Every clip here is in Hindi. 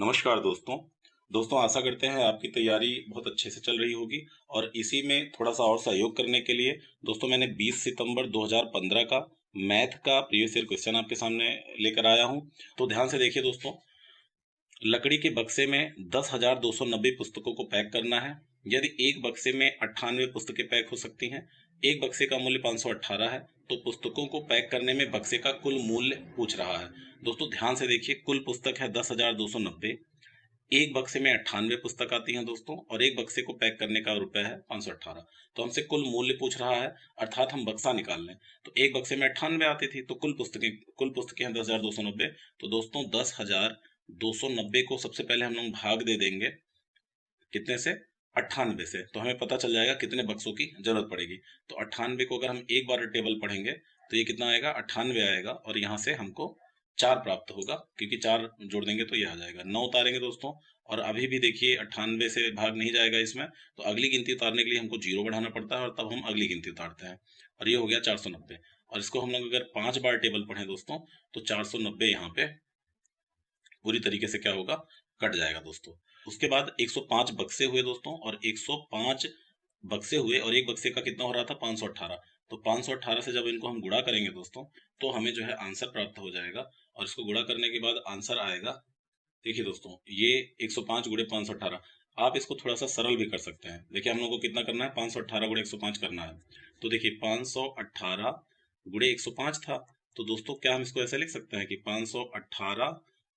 नमस्कार दोस्तों। आशा करते हैं आपकी तैयारी बहुत अच्छे से चल रही होगी और इसी में थोड़ा सा और सहयोग करने के लिए दोस्तों मैंने 20 सितंबर 2015 का मैथ का प्रीवियस ईयर क्वेश्चन आपके सामने लेकर आया हूं। तो ध्यान से देखिए दोस्तों, लकड़ी के बक्से में 10,290 पुस्तकों को पैक करना है। यदि एक बक्से में 98 पुस्तकें पैक हो सकती हैं, एक बक्से का मूल्य 518 है, तो पुस्तकों को पैक करने में बक्से का कुल मूल्य पूछ रहा है। दोस्तों ध्यान से देखिए, कुल पुस्तक है 10,290, एक बक्से में 98 पुस्तक आती हैं दोस्तों, और एक बक्से को पैक करने का रुपया है 518। तो हमसे कुल मूल्य पूछ रहा है, अर्थात हम बक्सा निकाल लें। तो एक बक्से में 98 आती थी, तो कुल पुस्तकें हैं 10,290। तो दोस्तों 10,290 को सबसे पहले हम लोग भाग दे देंगे कितने से, 98 से, तो हमें पता चल जाएगा कितने बक्सों की जरूरत पड़ेगी। तो 98 को अगर हम एक बार टेबल पढ़ेंगे तो ये कितना आएगा, 98 आएगा, और यहाँ से हमको 4 प्राप्त होगा, क्योंकि 4 जोड़ देंगे तो ये आ जाएगा। 9 उतारेंगे दोस्तों, और अभी भी देखिए 98 से भाग नहीं जाएगा इसमें, तो अगली गिनती उतारने के लिए हमको 0 बढ़ाना पड़ता है, और तब हम अगली गिनती उतारते हैं, और ये हो गया 490। और इसको हम लोग अगर 5 बार टेबल पढ़ें दोस्तों, तो 490 यहाँ पे पूरी तरीके से क्या होगा, कट जाएगा दोस्तों। उसके बाद 105 बक्से हुए दोस्तों, और 105 बक्से हुए, और एक बक्से का कितना हो रहा था, 518। तो 518 से जब इनको हम गुणा करेंगे दोस्तों, तो हमें जो है आंसर प्राप्त हो जाएगा, और इसको गुणा करने के बाद आंसर आएगा। देखिए दोस्तों, ये 105 गुणे 518, आप इसको थोड़ा सा सरल भी कर सकते हैं। देखिए हम लोग को कितना करना है, 518 गुणे 105 करना है। तो देखिए 518 गुणे 105 था, तो दोस्तों क्या हम इसको ऐसे लिख सकते हैं कि 518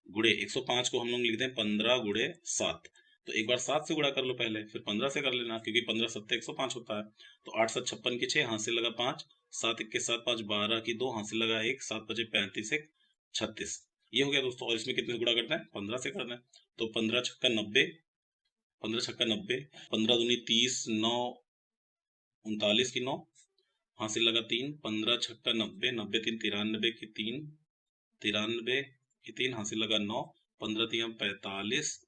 गुणे 105 को हम लोग लिखते हैं 15 गुणे 7। तो एक बार 7 से गुणा कर लो पहले, फिर 15 से कर लेना, क्योंकि 15 सत्ते 105 होता है। तो 8 7 56 की 6, हाथ से लगा 5, 7 1 के 7 5 12 की 2, हाथ से लगा 1, 7 5 35 1 36। ये हो गया दोस्तों। और इसमें कितने से गुणा करना है, 15 से करना है। तो 15 छक्का 90, 15 छक्का 90, 15 दूनी 30, 9 39 की 9, हासिल लगा 3, 15 छक्का 90, 90 3 93 की 3, 93 की 3, हासिल लगा 9, 15 3 45,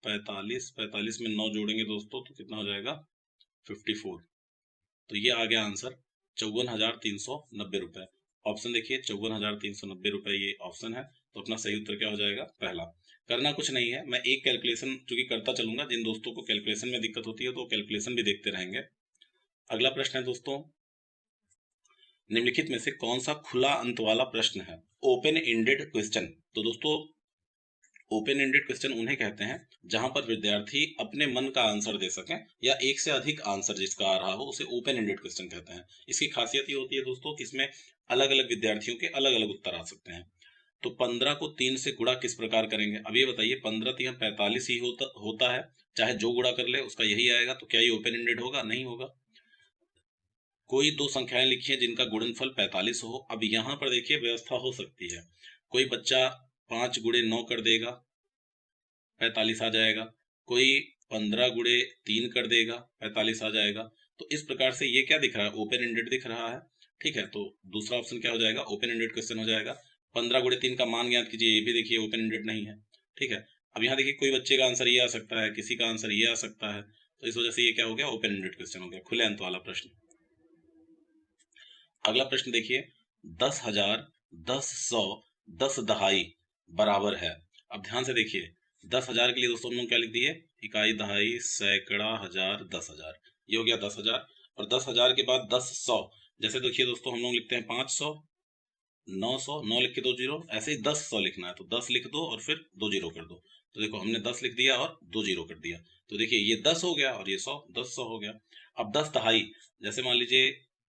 45 45 में 9 जोड़ेंगे दोस्तों तो कितना हो जाएगा, 54। तो ये आ गया आंसर 54,390 रुपए। ऑप्शन देखिए 54,390 रुपए ये ऑप्शन है। तो अपना सही उत्तर क्या हो जाएगा, पहला। करना कुछ नहीं है, मैं एक कैलकुलेशन चूंकि करता चलूंगा, जिन दोस्तों को कैलकुलेशन में दिक्कत होती है तो कैलकुलेशन भी देखते रहेंगे। अगला प्रश्न है दोस्तों, निम्नलिखित में से कौन सा खुला अंत वाला प्रश्न है, ओपन एंडेड क्वेश्चन। तो दोस्तों ओपन एंडेड क्वेश्चन उन्हें कहते हैं जहां पर विद्यार्थी अपने मन का आंसर दे सकें, या एक से अधिक आंसर जिसका आ रहा हो, उसे ओपन एंडेड क्वेश्चन कहते हैं। इसकी खासियत ये होती है दोस्तों कि इसमें अलग अलग विद्यार्थियों के अलग अलग उत्तर आ सकते हैं। तो 15 को 3 से गुणा किस प्रकार करेंगे, अब ये बताइए। 15 3 45 ही होता है, चाहे जो गुणा कर ले उसका यही आएगा, तो क्या ये ओपन एंडेड होगा, नहीं होगा। कोई दो संख्याएं लिखी हैं जिनका गुणनफल 45 हो। अब यहाँ पर देखिए व्यवस्था हो सकती है, कोई बच्चा 5 गुणे 9 कर देगा, 45 आ जाएगा। कोई 15 गुणे 3 कर देगा, 45 आ जाएगा। तो इस प्रकार से ये क्या दिख रहा है, ओपन एंडेड दिख रहा है। ठीक है, तो दूसरा ऑप्शन क्या हो जाएगा, ओपन एंडेड क्वेश्चन हो जाएगा। 15 गुणे 3 का मान ज्ञात कीजिए, ये भी देखिए ओपन एंडेड नहीं है। ठीक है, अब यहाँ देखिए कोई बच्चे का आंसर ये आ सकता है, किसी का आंसर ये आ सकता है, तो इस वजह से ये क्या हो गया, ओपन एंडेड क्वेश्चन हो गया, खुले अंत वाला प्रश्न। अगला प्रश्न देखिए, 10,000, 10 100, 10 दहाई बराबर है। अब ध्यान से देखिए, 10,000 के लिए दोस्तों हम लोग क्या लिख दिए, इकाई, दहाई, सैकड़ा, हजार, 10,000। ये हो गया 10,000। और 10,000 के बाद 10 100, जैसे देखिए दोस्तों हम लोग लिखते हैं 500, 900, 9 लिख के 2 जीरो, ऐसे ही 10 100 लिखना है, तो 10 लिख दो और फिर 2 जीरो कर दो। तो देखो हमने 10 लिख दिया और 2 जीरो कर दिया, तो देखिए ये 10 हो गया और ये 100, 10 100 हो गया। अब 10 दहाई, जैसे मान लीजिए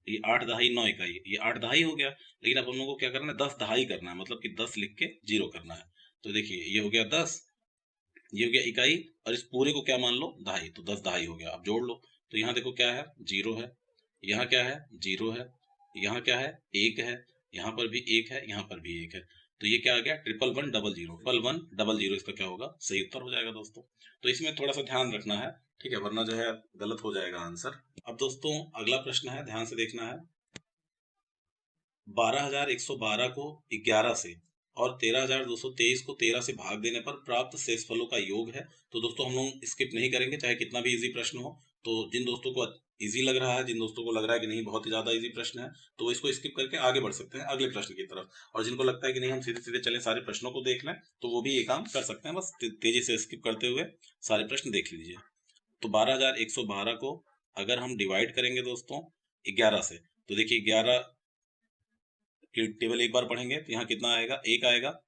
ये 8 दहाई 9 इकाई, ये 8 दहाई हो गया, लेकिन अब हम लोग को क्या करना है, 10 दहाई करना है, मतलब कि 10 लिख के जीरो करना है। तो देखिए ये हो गया 10, ये हो गया इकाई, और इस पूरे को क्या मान लो, दहाई, तो 10 दहाई हो गया। अब जोड़ लो, तो यहाँ देखो क्या है, जीरो है, यहाँ क्या है, जीरो है, यहाँ क्या है, एक है, यहाँ पर भी एक है, यहाँ पर भी एक है। तो ये क्या आ गया, 11100, 11100 इसका क्या होगा, सही उत्तर हो जाएगा दोस्तों। तो इसमें थोड़ा सा ध्यान रखना है, ठीक है, वरना जो है गलत हो जाएगा आंसर। अब दोस्तों अगला प्रश्न है, ध्यान से देखना है। 12,112 को 11 से और 13,223 को 13 से भाग देने पर प्राप्त शेषफलों का योग है। तो दोस्तों हम लोग स्किप नहीं करेंगे, चाहे कितना भी इजी प्रश्न हो। तो जिन दोस्तों को इजी लग रहा है, जिन दोस्तों को लग रहा है कि नहीं बहुत ही ज्यादा इजी प्रश्न है, तो वो इसको स्किप करके आगे बढ़ सकते हैं अगले प्रश्न की तरफ। और जिनको लगता है कि नहीं हम सीधे सीधे चलें सारे प्रश्नों को देख लें, तो वो भी ये काम कर सकते हैं, बस तेजी से स्किप करते हुए सारे प्रश्न देख लीजिए। तो 12,112 को अगर हम डिवाइड करेंगे दोस्तों 11 से, तो देखिए 11 की टेबल एक बार पढ़ेंगे तो यहाँ कितना आएगा, एक आएगा।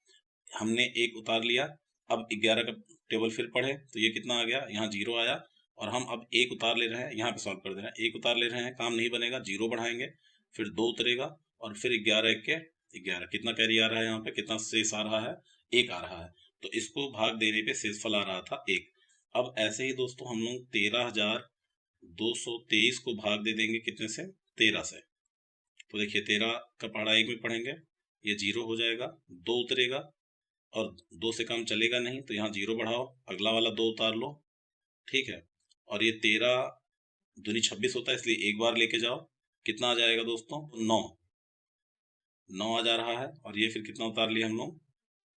हमने एक उतार लिया। अब 11 का टेबल फिर पढ़े तो ये कितना आ गया, यहाँ 0 आया। और हम अब एक उतार ले रहे हैं, यहाँ पे सॉल्व कर दे रहे हैं, एक उतार ले रहे हैं, काम नहीं बनेगा, 0 बढ़ाएंगे, फिर 2 उतरेगा, और फिर 11 एक के 11, कितना कैरी आ रहा है, यहाँ पे कितना शेष आ रहा है, 1 आ रहा है। तो इसको भाग देने पे शेषफल आ रहा था 1। अब ऐसे ही दोस्तों हम लोग 13,223 को भाग दे देंगे कितने से, 13 से। तो देखिए 13 का पहाड़ा 1 में पढ़ेंगे, ये 0 हो जाएगा, 2 उतरेगा, और 2 से काम चलेगा नहीं, तो यहाँ 0 बढ़ाओ, अगला वाला 2 उतार लो, ठीक है। और ये 13 दूनी 26 होता है, इसलिए एक बार लेके जाओ, कितना आ जाएगा दोस्तों, 9 9 आ जा रहा है। और ये फिर कितना उतार लिए हम लोग,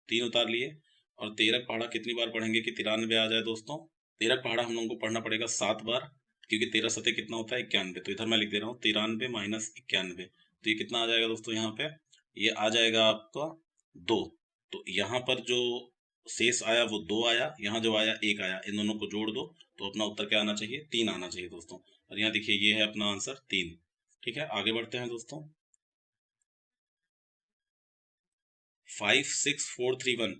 3 उतार लिए। और 13 पहाड़ा कितनी बार पढ़ेंगे कि 93 आ जाए दोस्तों, 13 पहाड़ा हम लोगों को पढ़ना पड़ेगा 7 बार, क्योंकि 13 सतह कितना होता है 91। तो इधर मैं लिख दे रहा हूँ 93 माइनस 91, तो ये कितना आ जाएगा दोस्तों, यहाँ पे ये आ जाएगा आपका 2। तो यहाँ पर जो शेष आया वो 2 आया, यहाँ जो आया 1 आया, इन दोनों को जोड़ दो तो अपना उत्तर क्या आना चाहिए, 3 आना चाहिए दोस्तों। और यहाँ देखिए ये है अपना आंसर 3। ठीक है, आगे बढ़ते हैं दोस्तों। 56431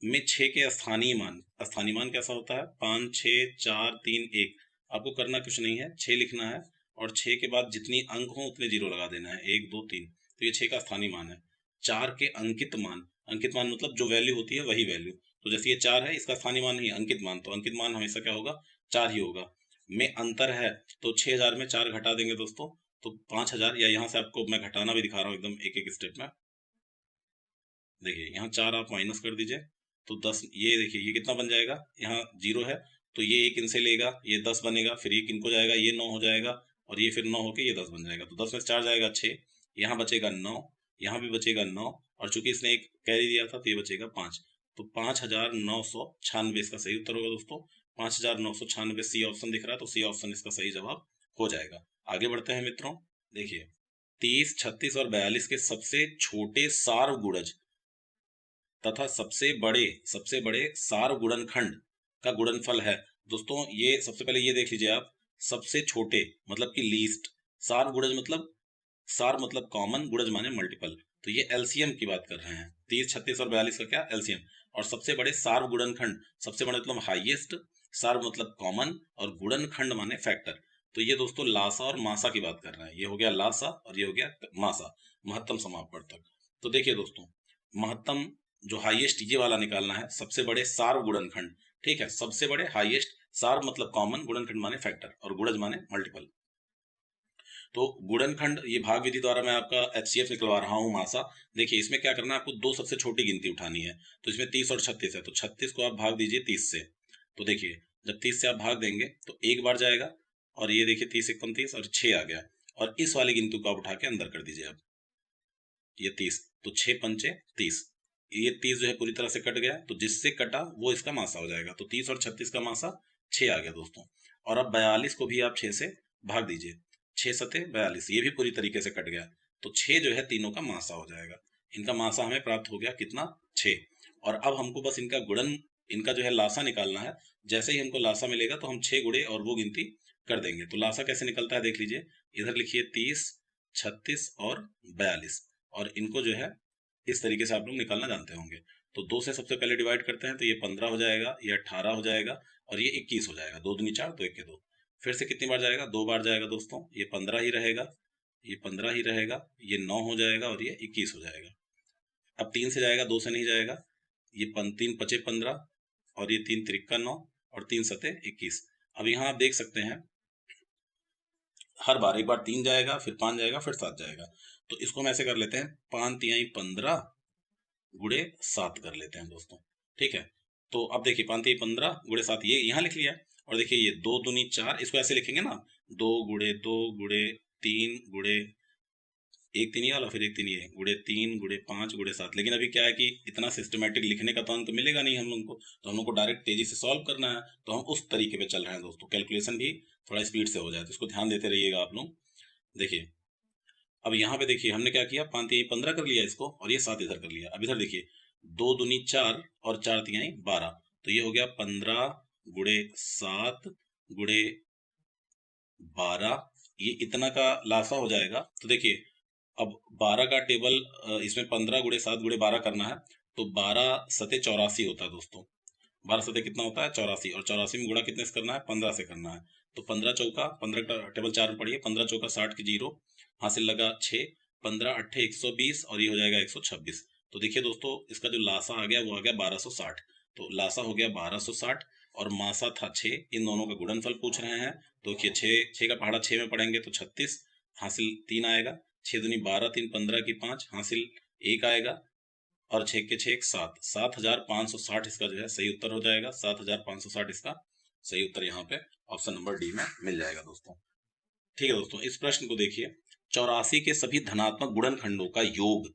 में 6 के स्थानीय मान कैसा होता है, 5 6 4 3 1। आपको करना कुछ नहीं है, 6 लिखना है, और 6 के बाद जितनी अंक हो उतने 0 लगा देना है, 1 2 3। तो ये 6 का स्थानीय मान है। 4 के अंकित मान मतलब जो वैल्यू होती है वही वैल्यू। तो जैसे ये 4 है, इसका स्थानीय मान नहीं अंकित मान, तो अंकित मान हमेशा क्या होगा, 4 ही होगा। में अंतर है, तो 6000 में 4 घटा देंगे दोस्तों, तो 5000। या यहाँ से आपको मैं घटाना भी दिखा रहा हूँ एकदम एक एक स्टेप में। देखिए यहाँ 4 आप माइनस कर दीजिए, तो 10, ये देखिए ये कितना बन जाएगा, यहाँ 0 है, तो ये एक इनसे लेगा, ये 10 बनेगा, फिर एक इनको जाएगा, ये 9 हो जाएगा, और ये फिर 9 होके ये 10 बन जाएगा। तो 10 में से 4 जाएगा 6, यहाँ बचेगा 9, यहाँ भी बचेगा 9, और चूंकि इसने एक कैरी दिया था तो ये बचेगा 5। तो 5,996 इसका सही उत्तर होगा दोस्तों। 5,996 सी ऑप्शन दिख रहा है, तो सी ऑप्शन इसका सही जवाब हो जाएगा। आगे बढ़ते हैं मित्रों। देखिए 30 36 और 42 के सबसे छोटे सार्वगुणज तथा सबसे बड़े सार्वगुणनखंड का गुणनफल है। दोस्तों ये सबसे पहले ये देख लीजिए आप, सबसे छोटे मतलब कि लीस्ट, सार्वगुणज मतलब, सार मतलब कॉमन, गुणज माने मल्टीपल, तो ये एलसीएम की बात कर रहे हैं। 30 36 और 42 का क्या एलसीएम। और सबसे बड़े सार्वगुणनखंड, सबसे बड़े मतलब हाईएस्ट, सार्व मतलब कॉमन, और गुणनखंड माने फैक्टर। तो ये दोस्तों लासा और मासा की बात कर रहे हैं, ये हो गया लासा और ये हो गया मासा, महत्तम समापवर्तक। तो देखिए दोस्तों, महत्तम जो हाईएस्ट ये वाला निकालना है, सबसे बड़े सार्व गुणनखंड, ठीक है, सबसे बड़े हाईएस्ट, सार्व मतलब कॉमन, गुणनखंड माने फैक्टर, और गुणज माने मल्टीपल। तो गुणनखंड ये भाग विधि द्वारा मैं आपका एचसीएफ निकलवा रहा हूँ मासा। देखिए इसमें क्या करना है, आपको दो सबसे छोटी गिनती उठानी है। तो इसमें 30 और 36 है, तो 36 को आप भाग दीजिए 30 से। तो देखिए जब 30 से आप भाग देंगे तो एक बार जाएगा, और ये देखिए 30 एकम 30 और 6 आ गया, और इस वाली गिनती को आप उठा के अंदर कर दीजिए। अब ये 30, तो 6 पंचे 30, ये 30 जो है पूरी तरह से कट गया, तो जिससे कटा वो इसका मासा हो जाएगा। तो 30 और 36 का मासा 6 आ गया दोस्तों। और अब 42 को भी आप 6 से भाग दीजिए, 6 सते 42, ये भी पूरी तरीके से कट गया, तो 6 जो है तीनों का मासा हो जाएगा। इनका मासा हमें प्राप्त हो गया कितना, 6। और अब हमको बस इनका गुणन, इनका जो है लासा निकालना है। जैसे ही हमको लासा मिलेगा तो हम 6 गुणे और वो गिनती कर देंगे। तो लासा कैसे निकलता है देख लीजिए, इधर लिखिए 30 36 और 42, और इनको जो है इस तरीके से आप लोग निकालना जानते होंगे। तो 2 से सबसे पहले डिवाइड करते हैं, तो ये 15 हो जाएगा, ये 18 हो जाएगा, और ये 21 हो जाएगा। 2 दूनी 4, 2 1 2। फिर से कितनी बार जाएगा, 2 बार जाएगा दोस्तों, ये 15 ही रहेगा, ये 15 ही रहेगा, ये 9 हो जाएगा, और ये 21 हो जाएगा। अब 3 से जाएगा, 2 से नहीं जाएगा, ये 3 पचे 15, और ये 3 त्रिक्का 9, और 3 सते 21। अब यहाँ आप देख सकते हैं हर बार एक बार 3 जाएगा, फिर 5 जाएगा, फिर 7 जाएगा। तो इसको हम ऐसे कर लेते हैं, 5 तिहाई 15 गुणे 7 कर लेते हैं दोस्तों, ठीक है। तो अब देखिए 5 तिहाई 15 गुणे 7, ये यहाँ लिख लिया। और देखिए ये 2 दूनी 4, इसको ऐसे लिखेंगे ना, 2 गुणे 2 गुणे 3 गुणे एक तीन ये वाला, फिर एक तीन ये, गुड़े 3 गुड़े 5 गुड़े 7। लेकिन अभी क्या है कि इतना सिस्टमेटिक लिखने का तो अंक मिलेगा नहीं हम लोग को, तो हम लोग को डायरेक्ट तेजी से सॉल्व करना है, तो हम उस तरीके पे चल रहे हैं दोस्तों, कैलकुलेशन भी थोड़ा स्पीड से हो जाए, तो इसको ध्यान देते रहिएगा आप लोग। देखिए अब यहाँ पे देखिए हमने क्या किया, 5 तिहाई 15 कर लिया इसको, और ये 7 इधर कर लिया। अब इधर देखिए 2 दूनी 4 और 4 तिहाई 12, तो ये हो गया 15 गुड़े 7 गुड़े 12, ये इतना का लासा हो जाएगा। तो देखिए अब 12 का टेबल इसमें 15 गुड़े 7 गुड़े 12 करना है, तो 12 सते 84 होता है दोस्तों। 12 सते कितना होता है 84, और 84 में गुणा कितने से करना है 15 से करना है। तो 15 चौका 15 का टेबल 4 में पढ़िए, 15 चौका 60 की 0, हासिल लगा 6, 15 अट्ठे 120 और ये हो जाएगा 126। तो देखिए दोस्तों इसका जो लासा आ गया वो आ गया 1260। तो लासा हो गया 1260 और मासा था 6, इन दोनों का गुणनफल पूछ रहे हैं। तो देखिए 6 का पहाड़ा 6 में पढ़ेंगे तो 36, हासिल 3 आएगा, 6 दूनी 12 3 15 की 5, हासिल 1 आएगा, और 6 के 6 7, 7560 इसका जो है सही उत्तर हो जाएगा। 7560 इसका सही उत्तर यहाँ पे ऑप्शन नंबर डी में मिल जाएगा दोस्तों। ठीक है दोस्तों, इस प्रश्न को देखिए, 84 के सभी धनात्मक गुणनखंडों का योग,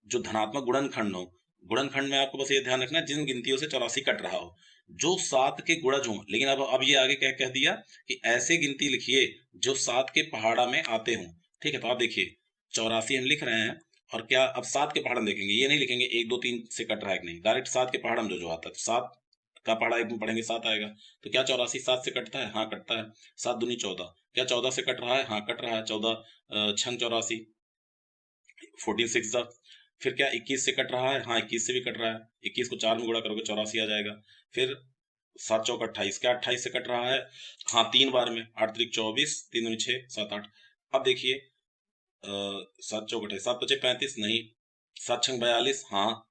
जो धनात्मक गुणनखंड हो, गुणनखंड में आपको बस ये ध्यान रखना है जिन गिनतियों से 84 कट रहा हो, जो 7 के गुणज हो। लेकिन अब ये आगे क्या कह दिया कि ऐसे गिनती लिखिए जो 7 के पहाड़ा में आते हों। ठीक है, तो आप देखिए 84 हम लिख रहे हैं, और क्या अब 7 के पहाड़ में देखेंगे, ये नहीं लिखेंगे 1 2 3 से कट रहा है कि नहीं, डायरेक्ट 7 के पहाड़ में जो आता है, तो 7 का पहाड़ा एक में पढ़ेंगे 7 आएगा। तो क्या 84 7 से कटता है? हाँ कटता है। 7 दूनी 14, क्या 14 से कट रहा है? हाँ कट रहा है। 14 छंग 84, 14 6 दा। फिर क्या 21 से कट रहा है? हाँ 21 से भी कट रहा है। 21 को 4 में गुणा करोगे 84 आ जाएगा। फिर 7 चौक 28, क्या 28 से कट रहा है? हाँ 3 बार में, 8 त्रिक 24, 3 दूनी 6 7 8। अब देखिए 7 चौक 28, 7 बचे 35, नहीं, 7 छंग 42, हाँ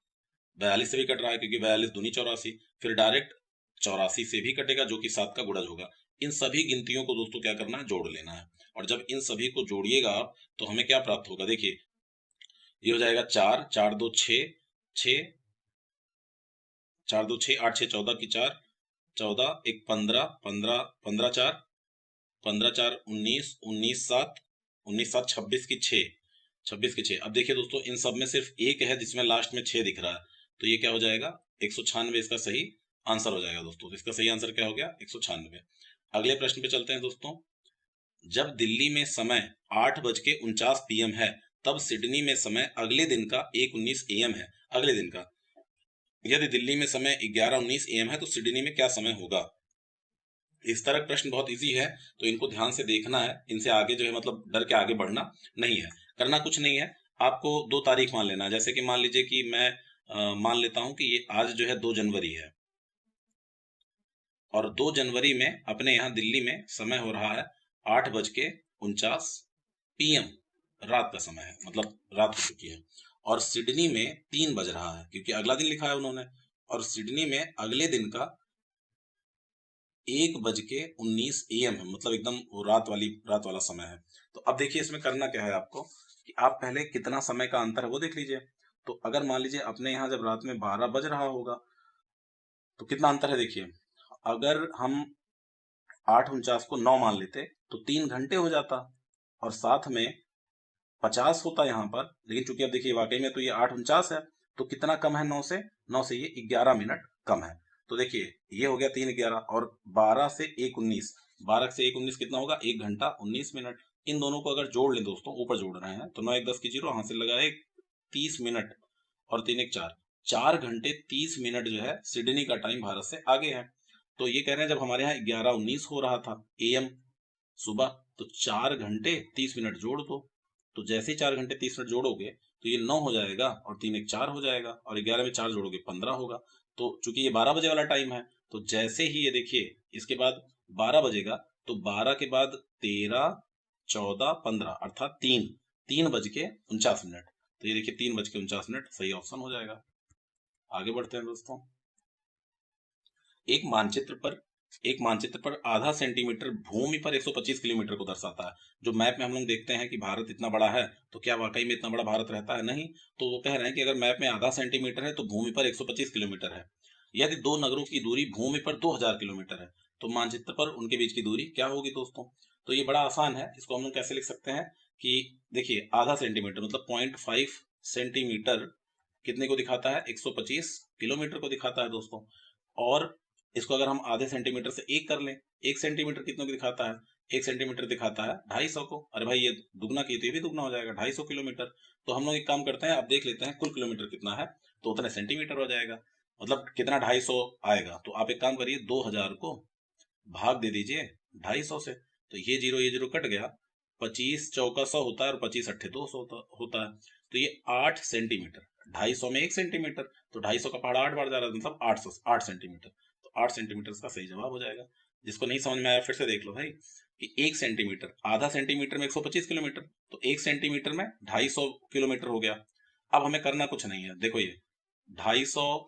42 से भी कट रहा है क्योंकि 42 दूनी 84। फिर डायरेक्ट 84 से भी कटेगा जो कि 7 का गुणज होगा। इन सभी गिनतियों को दोस्तों क्या करना है, जोड़ लेना है। और जब इन सभी को जोड़िएगा आप तो हमें क्या प्राप्त होगा, देखिए ये हो जाएगा 4 4 2 6 6, 4 2 6 8 6 14 की 4, 14 1 15 15 15 4 15 4 19 19 7 19 7 26 की 6 26 की 6। अब देखिए दोस्तों इन सब में सिर्फ एक है जिसमें लास्ट में 6 दिख रहा है, तो ये क्या हो जाएगा 196 इसका सही आंसर हो जाएगा दोस्तों। तो इसका सही आंसर क्या हो गया 196। अगले प्रश्न पे चलते हैं दोस्तों। जब दिल्ली में समय 8:49 PM है, तब सिडनी में समय अगले दिन का 1:19 AM है। अगले दिन का, यदि दिल्ली में समय 11:19 AM है तो सिडनी में क्या समय होगा। इस तरह का प्रश्न बहुत इजी है, तो इनको ध्यान से देखना है, इनसे आगे जो है मतलब डर के आगे बढ़ना नहीं है। करना कुछ नहीं है, आपको 2 तारीख मान लेना है। जैसे कि मान लीजिए कि मैं मान लेता हूं कि ये आज जो है 2 जनवरी है, और 2 जनवरी में अपने यहाँ दिल्ली में समय हो रहा है 8:49 PM, रात का समय है, मतलब रात हो चुकी है। और सिडनी में 3 बज रहा है क्योंकि अगला दिन लिखा है उन्होंने, और सिडनी में अगले दिन का 1:19 AM है, मतलब एकदम वो रात वाला समय है। तो अब देखिए इसमें करना क्या है आपको कि आप पहले कितना समय का अंतर है वो देख लीजिए। तो अगर मान लीजिए अपने यहाँ जब रात में 12 बज रहा होगा तो कितना अंतर है देखिए, अगर हम 8:49 को 9 मान लेते तो 3 घंटे हो जाता, और साथ में 50 होता यहाँ पर। लेकिन चूंकि अब देखिए वाकई में तो ये 8:49 है, तो कितना कम है 9 से? 9 से ये 11 मिनट कम है। तो देखिए ये हो गया 3:11, और 12 से 1:19, 12 से 1:19 कितना होगा 1 घंटा 19 मिनट। इन दोनों को अगर जोड़ लें दोस्तों, ऊपर जोड़ रहे हैं तो 9 1 10 की 0, हासिल लगा 1 30 मिनट, और 3 1 4, 4 घंटे 30 मिनट जो है सिडनी का टाइम भारत से आगे है। तो ये कह रहे हैं जब हमारे यहाँ 11:19 हो रहा था AM सुबह, तो 4 घंटे 30 मिनट जोड़ दो। तो जैसे ही 4 घंटे 30 मिनट जोड़ोगे तो ये 9 हो जाएगा, और 3 1 4 हो जाएगा, और 11 में 4 जोड़ोगे 15 होगा। तो चूंकि ये 12 बजे वाला टाइम है, तो जैसे ही ये देखिए इसके बाद 12 बजेगा, तो 12 के बाद 13 14 15 अर्थात 3:49। तो ये देखिए 3:49 सही ऑप्शन हो जाएगा। आगे बढ़ते हैं दोस्तों। एक मानचित्र पर आधा सेंटीमीटर भूमि पर 125 किलोमीटर को दर्शाता है। जो मैप में हम लोग देखते हैं कि भारत इतना बड़ा है, तो क्या वाकई में इतना बड़ा भारत रहता है? नहीं। तो वो कह रहे हैं कि अगर मैप में आधा सेंटीमीटर है तो भूमि पर 125 किलोमीटर है। यदि 2 नगरों की दूरी भूमि पर 2000 किलोमीटर है, तो मानचित्र पर उनके बीच की दूरी क्या होगी दोस्तों? तो ये बड़ा आसान है, इसको हम लोग कैसे लिख सकते हैं कि देखिए आधा सेंटीमीटर मतलब 0.5 सेंटीमीटर कितने को दिखाता है, 125 किलोमीटर को दिखाता है दोस्तों। और इसको अगर हम आधे सेंटीमीटर से एक कर लें, 1 सेंटीमीटर कितने को दिखाता है, 1 सेंटीमीटर दिखाता है 250 को। अरे भाई ये दुगना की तो ये भी दुगना हो जाएगा, 250 किलोमीटर। तो हम लोग एक काम करते हैं, अब देख लेते हैं कुल किलोमीटर कितना है, तो उतने सेंटीमीटर हो जाएगा। मतलब कितना 250 आएगा, तो आप एक काम करिए 2000 को भाग दे दीजिए 250 से, तो ये जीरो कट गया, 25 चौका 100 होता है और 25 अट्ठे 200 होता है। तो ये 8 सेंटीमीटर, 250 में 1 सेंटीमीटर, तो 250 का पहाड़ा 8 बार जा रहा है, मतलब 8 सेंटीमीटर। तो 8 सेंटीमीटर का सही जवाब हो जाएगा। जिसको नहीं समझ में आया फिर से देख लो भाई, कि 1 सेंटीमीटर, आधा सेंटीमीटर में 125 किलोमीटर, तो 1 सेंटीमीटर में 250 किलोमीटर हो गया। अब हमें करना कुछ नहीं है, देखो ये 250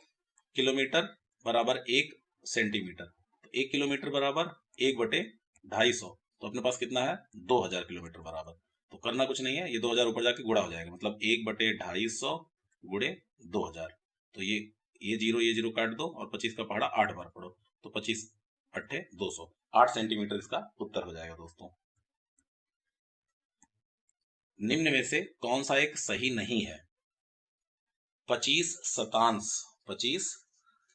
किलोमीटर बराबर 1 सेंटीमीटर, तो 1 किलोमीटर बराबर 1/250, तो अपने पास कितना है, 2000 किलोमीटर बराबर। तो करना कुछ नहीं है, ये 2000 ऊपर जाके गुणा हो जाएगा, मतलब 1/250 गुणे 2000। तो ये जीरो काट दो और 25 का पहाड़ा 8 बार पढ़ो, तो 25 अट्ठे 200, 8 सेंटीमीटर इसका उत्तर हो जाएगा दोस्तों। निम्न में से कौन सा एक सही नहीं है। 25 शतांश, 25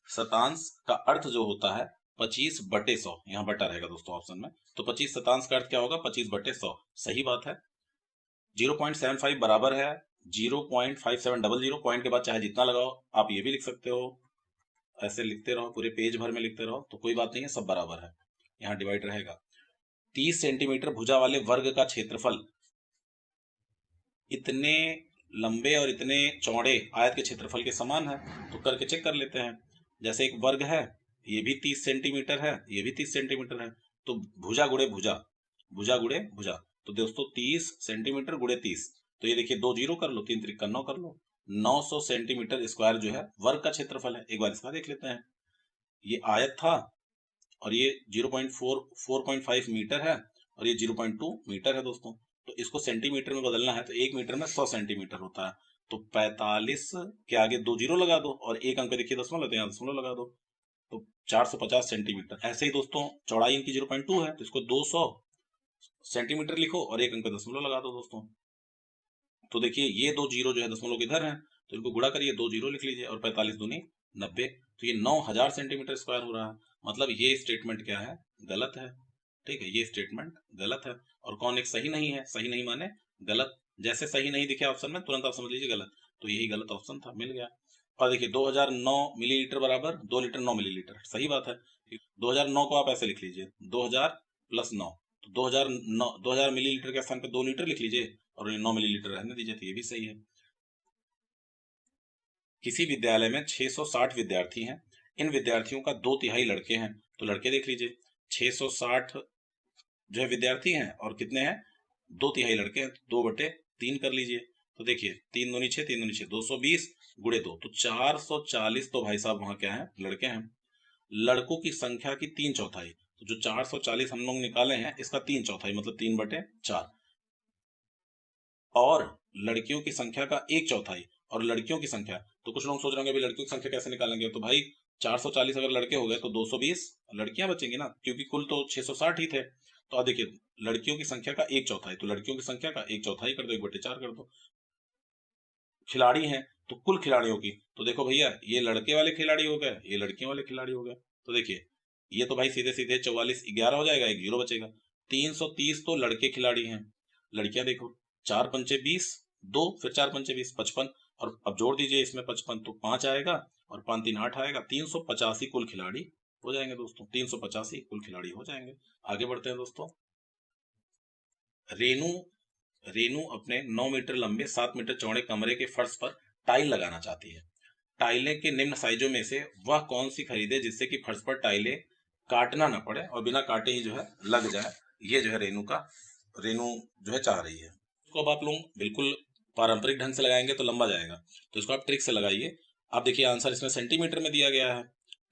शतांश का अर्थ जो होता है 25/100, यहाँ बटा रहेगा दोस्तों ऑप्शन में। तो 25 शतांश का अर्थ क्या होगा, 25/100, सही बात है। 0.75 बराबर है 0.5700, पॉइंट के बाद चाहे जितना लगाओ, आप ये भी लिख सकते हो, ऐसे लिखते रहो, पूरे पेज भर में लिखते रहो, तो कोई बात नहीं है, सब बराबर है, यहाँ डिवाइड रहेगा। 30 सेंटीमीटर भुजा वाले वर्ग का क्षेत्रफल इतने लंबे और इतने चौड़े आयत के क्षेत्रफल के समान है। तो करके चेक कर लेते हैं। जैसे एक वर्ग है, ये भी 30 सेंटीमीटर है, ये भी 30 सेंटीमीटर है, तो भुजा गुणे भुजा, भुजा गुणे भुजा, तो दोस्तों 30 सेंटीमीटर गुणे 30, तो ये देखिए 2 जीरो कर लो, 3 त्रिक 9 कर लो, 900 सेंटीमीटर स्क्वायर जो है वर्ग का क्षेत्रफल है। एक बार इसका देख लेते हैं, ये आयत था और ये 4.5 मीटर है और ये 0.2 मीटर है दोस्तों। तो इसको सेंटीमीटर में बदलना है, तो 1 मीटर में 100 सेंटीमीटर होता है। तो 45 के आगे 2 जीरो लगा दो और एक अंक पे देखिए दशमलव, तो यहाँ दशमलव लगा दो, तो 450 सेंटीमीटर। ऐसे ही दोस्तों चौड़ाई इनकी 0.2 है, तो इसको 200 सेंटीमीटर लिखो और एक अंक पे दशमलव लगा दो दोस्तों। तो देखिए ये 2 जीरो जो है दशमलव के इधर है, तो इनको गुणा करिए, 2 जीरो लिख लीजिए और 45 दूनी 90, तो ये 9000 सेंटीमीटर स्क्वायर हो रहा है। मतलब ये स्टेटमेंट क्या है, गलत है। ठीक है, ये स्टेटमेंट गलत है। और कौन एक सही नहीं है, सही नहीं माने गलत, जैसे सही नहीं दिखे ऑप्शन में तुरंत आप समझ लीजिए गलत, तो यही गलत ऑप्शन था, मिल गया। और देखिए 2009 मिलीलीटर बराबर 2 लीटर 9 मिलीलीटर, सही बात है। 2009 को आप ऐसे लिख लीजिए, 2000 प्लस 9, तो 2000 मिलीलीटर के स्थान पे 2 लीटर लिख लीजिए और 9 मिलीलीटर रहने दीजिए, तो ये भी सही है। किसी विद्यालय में 660 विद्यार्थी हैं, इन विद्यार्थियों का 2/3 लड़के हैं, तो लड़के देख लीजिए, 660 जो है विद्यार्थी हैं और कितने हैं, 2/3 लड़के हैं, 2/3 कर लीजिए। तो देखिए 3 दूनी 6, 3 दूनी 6, 220 गुणे 2, तो 440, तो भाई साहब वहां क्या है, लड़के हैं। लड़कों की संख्या की 3/4, तो जो 440 हम लोग निकाले हैं इसका 3/4 मतलब 3/4, और लड़कियों की संख्या का 1/4 और लड़कियों की संख्या, तो कुछ लोग सोच रहे होंगे भाई लड़कियों की संख्या कैसे निकालेंगे, तो भाई 440 अगर लड़के हो गए तो 220 लड़कियां बचेंगी ना, क्योंकि कुल तो 660 ही थे। तो अब देखिए लड़कियों की संख्या का 1/4, तो लड़कियों की संख्या का 1/4 कर दो, 1/4 कर दो। खिलाड़ी हैं तो कुल खिलाड़ियों की, तो देखो भैया ये लड़के वाले खिलाड़ी हो गए, ये लड़कियों वाले खिलाड़ी हो गए, तो देखिए ये तो भाई सीधे सीधे 44 11 हो जाएगा, एक जीरो बचेगा। 330 तो लड़के खिलाड़ी हैं, लड़कियां देखो 4 पंचे 20, 2 फिर 4 पंचे 20, 55, और अब जोड़ दीजिए इसमें 55, तो 5 आएगा और 5 3 8 आएगा, 385 कुल खिलाड़ी हो जाएंगे दोस्तों, 385 कुल खिलाड़ी हो जाएंगे। आगे बढ़ते हैं दोस्तों। रेनू रेनू अपने 9 मीटर लंबे 7 मीटर चौड़े कमरे के फर्श पर टाइल लगाना चाहती है। टाइलें के निम्न साइजों में से वह कौन सी खरीदे जिससे कि फर्श पर टाइलें काटना ना पड़े और बिना काटे ही जो है लग जाए, ये जो है रेनू जो है चाह रही है। इसको अब आप लोग बिल्कुल पारंपरिक ढंग से लगाएंगे तो लंबा जाएगा, तो इसको आप ट्रिक से लगाइए। आप देखिए आंसर इसमें सेंटीमीटर में दिया गया है,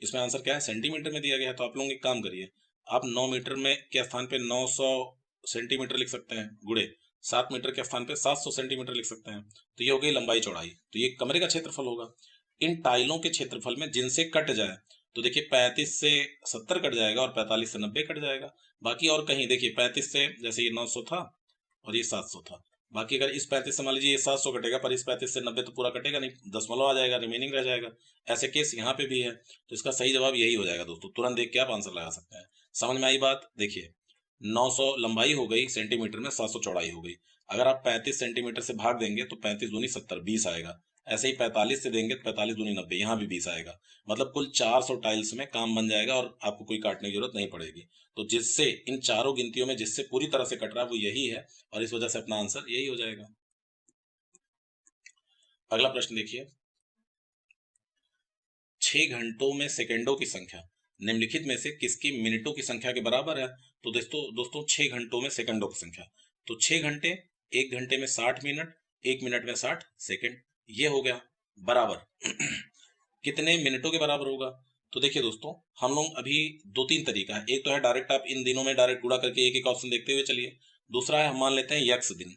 इसमें आंसर क्या है, सेंटीमीटर में दिया गया है, तो आप लोग एक काम करिए, आप 9 मीटर में के स्थान पे 900 सेंटीमीटर लिख सकते हैं, गुणे 7 मीटर के स्थान पे 700 सेंटीमीटर लिख सकते हैं, तो ये हो गई लंबाई चौड़ाई, तो ये कमरे का क्षेत्रफल होगा। इन टाइलों के क्षेत्रफल में जिनसे कट जाए, तो देखिए 35 से 70 कट जाएगा और 45 से 90 कट जाएगा। बाकी और कहीं देखिए 35 से, जैसे ये 900 था और ये 700 था, बाकी अगर इस 35 से मान लीजिए 700 कटेगा, पर इस 35 से 90 तो पूरा कटेगा नहीं, दशमलव आ जाएगा, रिमेनिंग रह जाएगा। ऐसे केस यहाँ पे भी है, तो इसका सही जवाब यही हो जाएगा दोस्तों। तुरंत देख के आप आंसर लगा सकते हैं। समझ में आई बात? देखिए 900 लंबाई हो गई सेंटीमीटर में, 700 चौड़ाई हो गई। अगर आप 35 सेंटीमीटर से भाग देंगे तो 35 दूनी 70, 20 आएगा। ऐसे ही 45 से देंगे तो 45 दूनी 90, यहाँ भी 20 आएगा। मतलब कुल 400 टाइल्स में काम बन जाएगा और आपको कोई काटने की जरूरत नहीं पड़ेगी। तो जिससे इन चारों गिनतियों में जिससे पूरी तरह से कट रहा है वो यही है, और इस वजह से अपना आंसर यही हो जाएगा। अगला प्रश्न देखिए, 6 घंटों में सेकंडों की संख्या निम्नलिखित में से किसकी मिनटों की संख्या के बराबर है? तो दोस्तों 6 घंटों में सेकंडों की संख्या, तो 6 घंटे, 1 घंटे में 60 मिनट, 1 मिनट में 60 सेकंड, ये हो गया बराबर। कितने मिनटों के बराबर होगा? तो देखिए दोस्तों, हम लोग अभी 2-3 तरीका है। एक तो है डायरेक्ट आप इन दिनों में डायरेक्ट गुणा करके एक एक ऑप्शन देखते हुए चलिए। दूसरा है हम मान लेते हैं यक्स दिन।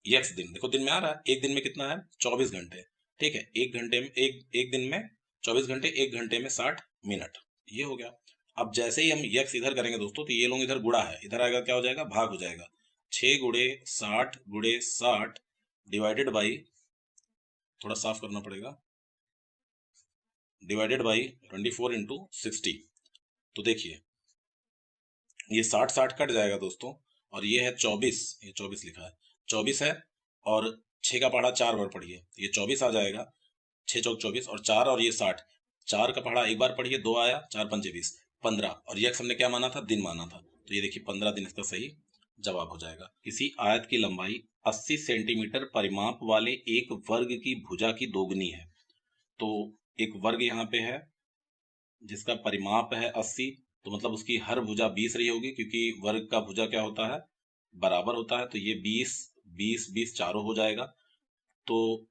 यक्स दिन, देखो दिन में आ रहा है, एक दिन में कितना है 24 घंटे, ठीक है। एक घंटे में एक दिन में 24 घंटे, 1 घंटे में 60 मिनट, ये हो गया। अब जैसे ही हम यक्स इधर करेंगे दोस्तों, तो ये लोग इधर गुणा है, इधर आएगा क्या हो जाएगा, भाग हो जाएगा। 6 गुणे 60 गुणे 60 डिवाइडेड बाई, थोड़ा साफ करना पड़ेगा, डिवाइडेड बाई 24 इंटू 60। तो देखिए ये 60 कट जाएगा दोस्तों, और ये है 24, ये 24 लिखा है, 24 है, और 6 का पहाड़ा 4 बार पढ़िए, ये 24 आ जाएगा। 6 चौक 24 और 4 और ये 60, 4 का पहाड़ा एक बार पढ़िए, 2 आया, 4 पंचे 20, 15, और ये हमने क्या माना था, दिन माना था, तो ये देखिए 15 दिन इसका सही जवाब हो जाएगा। किसी आयत की लंबाई 80 सेंटीमीटर परिमाप वाले एक वर्ग की भुजा की दोगुनी है। तो एक वर्ग यहाँ पे है जिसका परिमाप है 80, तो मतलब उसकी हर भुजा 20 रही होगी, क्योंकि वर्ग का भुजा क्या होता है, बराबर होता है। तो ये 20 20 20 चारों हो जाएगा। तो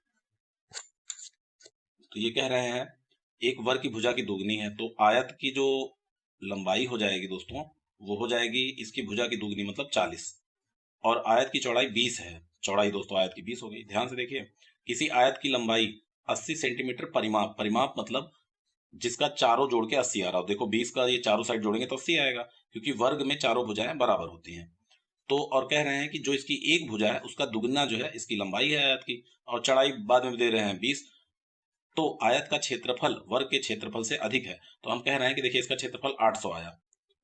ये कह रहे हैं एक वर्ग की भुजा की दुगनी है, तो आयत की जो लंबाई हो जाएगी दोस्तों, वो हो जाएगी इसकी भुजा की दुगनी, मतलब 40, और आयत की चौड़ाई 20 है। चौड़ाई दोस्तों आयत की 20 हो गई। ध्यान से देखिए, किसी आयत की लंबाई 80 सेंटीमीटर परिमाप, परिमाप मतलब जिसका चारों जोड़ के 80 आ रहा हो। देखो 20 का ये चारों साइड जोड़ेंगे तो 80 आएगा, क्योंकि वर्ग में चारों भुजाएं बराबर होती हैं। तो और कह रहे हैं कि जो इसकी एक भुजा है उसका दुगना जो है इसकी लंबाई है आयत की, और चौड़ाई बाद में दे रहे हैं 20। तो आयत का क्षेत्रफल वर्ग के क्षेत्रफल से अधिक है। तो हम कह रहे हैं कि देखिए इसका क्षेत्रफल 800 आया,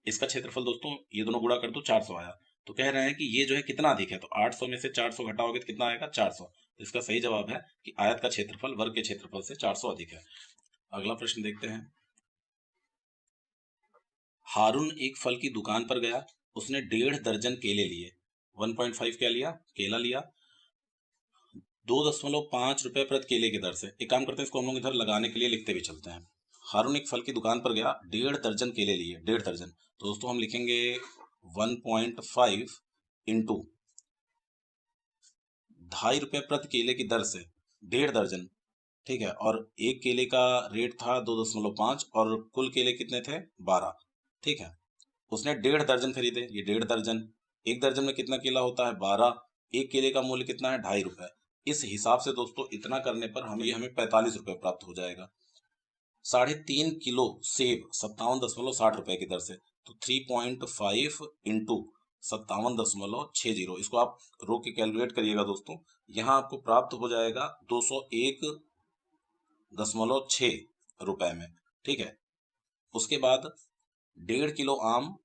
इसका क्षेत्रफल दोस्तों ये दोनों गुणा कर दो 400 आया। तो कह रहे हैं कि ये जो है कितना अधिक है, तो 800 में से 400 घटाओगे तो कितना आएगा, 400। तो इसका सही जवाब है कि आयत का क्षेत्रफल वर्ग के क्षेत्रफल से 400 अधिक है। अगला प्रश्न देखते हैं। हारून एक फल की दुकान पर गया, उसने 1.5 दर्जन केले लिए। 1.5 क्या लिया, केला लिया। 2.5 रुपए प्रति केले की दर से। एक काम करते हैं, इसको हम लोग इधर लगाने के लिए लिखते भी चलते हैं। हारून एक फल की दुकान पर गया, 1.5 दर्जन केले लिए, 1.5 दर्जन। तो दोस्तों हम लिखेंगे 1.5 इंटू 2.5 रुपए प्रति केले की दर से 1.5 दर्जन, ठीक है। और एक केले का रेट था 2.5 और कुल केले कितने थे, 12, ठीक है। उसने 1.5 दर्जन खरीदे, ये 1.5 दर्जन, एक दर्जन में कितना केला होता है, 12, एक केले का मूल्य कितना है, 2.5 रुपए। इस हिसाब से दोस्तों इतना करने पर हमें 45 रुपए प्राप्त हो जाएगा। 3.5 किलो सेब 57.60 रुपए की दर से, तो 3.5 इंटू 57.60, इसको आप रो के कैलकुलेट करिएगा दोस्तों। यहाँ आपको प्राप्त हो जाएगा 201.6 रुपए में, ठीक है। उसके बाद 1.5 किलो आम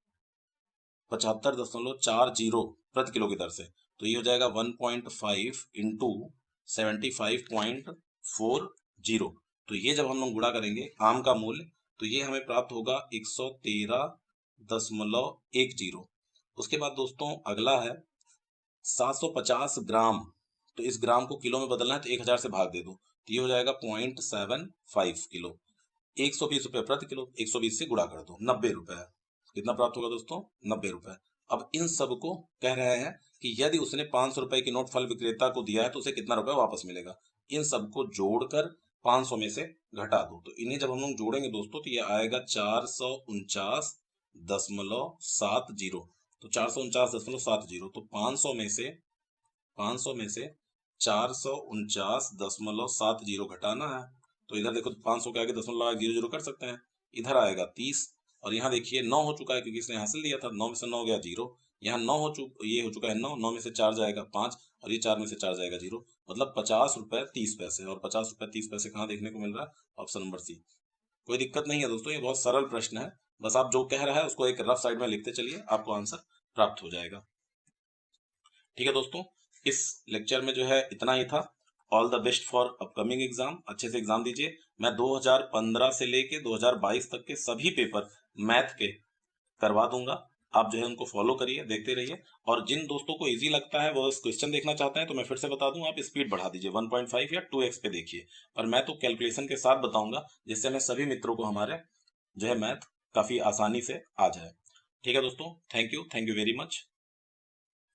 75.40 प्रति किलो की दर से, तो ये हो जाएगा 1.5 इंटू 75.40। तो ये जब हम लोग गुणा करेंगे आम का मूल्य, तो ये हमें प्राप्त होगा 113.10। उसके बाद दोस्तों अगला है 750 ग्राम, तो इस ग्राम को किलो में बदलना है, तो 1000 से भाग दे दो, तो ये हो जाएगा 0.75 किलो। 120 रुपए प्रति किलो, 120 से गुणा कर दो, 90 रुपए। कितना प्राप्त होगा दोस्तों, 90 रुपए। अब इन सब को कह रहे हैं कि यदि उसने 500 रुपए की नोट फल विक्रेता को दिया है तो उसे कितना रुपए वापस मिलेगा। इन सबको जोड़कर 500 में से घटा दो, तो इन्हें जब हम लोग जोड़ेंगे दोस्तों तो ये आएगा 449.70। तो 449.70, तो 500 में से 449.70 घटाना है। तो इधर देखो 500 के आगे दशमलव लगा 0 0 कर सकते हैं, इधर आएगा 30, और यहाँ देखिए 9 हो चुका है क्योंकि इसने हासिल दिया था, 9 में से 9 गया 0, यहाँ 9 ये हो चुका है 9 में से 4 जाएगा 5, और ये 4 में से 4 जाएगा 0, मतलब 50 रुपए 30 पैसे। और 50 रुपए 30 पैसे कहाँ देखने को मिल रहा है? Option number C. कोई दिक्कत नहीं है दोस्तों, ये बहुत सरल प्रश्न है। बस आप जो कह रहा है उसको एक रफ साइड में लिखते चलिए, आपको आंसर प्राप्त हो जाएगा। ठीक है दोस्तों, इस लेक्चर में जो है इतना ही था। All the best for upcoming exam, अच्छे से एग्जाम दीजिए। मैं 2015 से लेके 2022 तक के सभी पेपर मैथ के करवा दूंगा। आप जो है उनको फॉलो करिए, देखते रहिए। और जिन दोस्तों को इजी लगता है वो इस क्वेश्चन देखना चाहते हैं, तो मैं फिर से बता दूं, आप स्पीड बढ़ा दीजिए, 1.5 या 2x पे देखिए। पर मैं तो कैलकुलेशन के साथ बताऊंगा, जिससे मैं सभी मित्रों को हमारे जो है मैथ काफी आसानी से आ जाए। ठीक है दोस्तों, थैंक यू वेरी मच।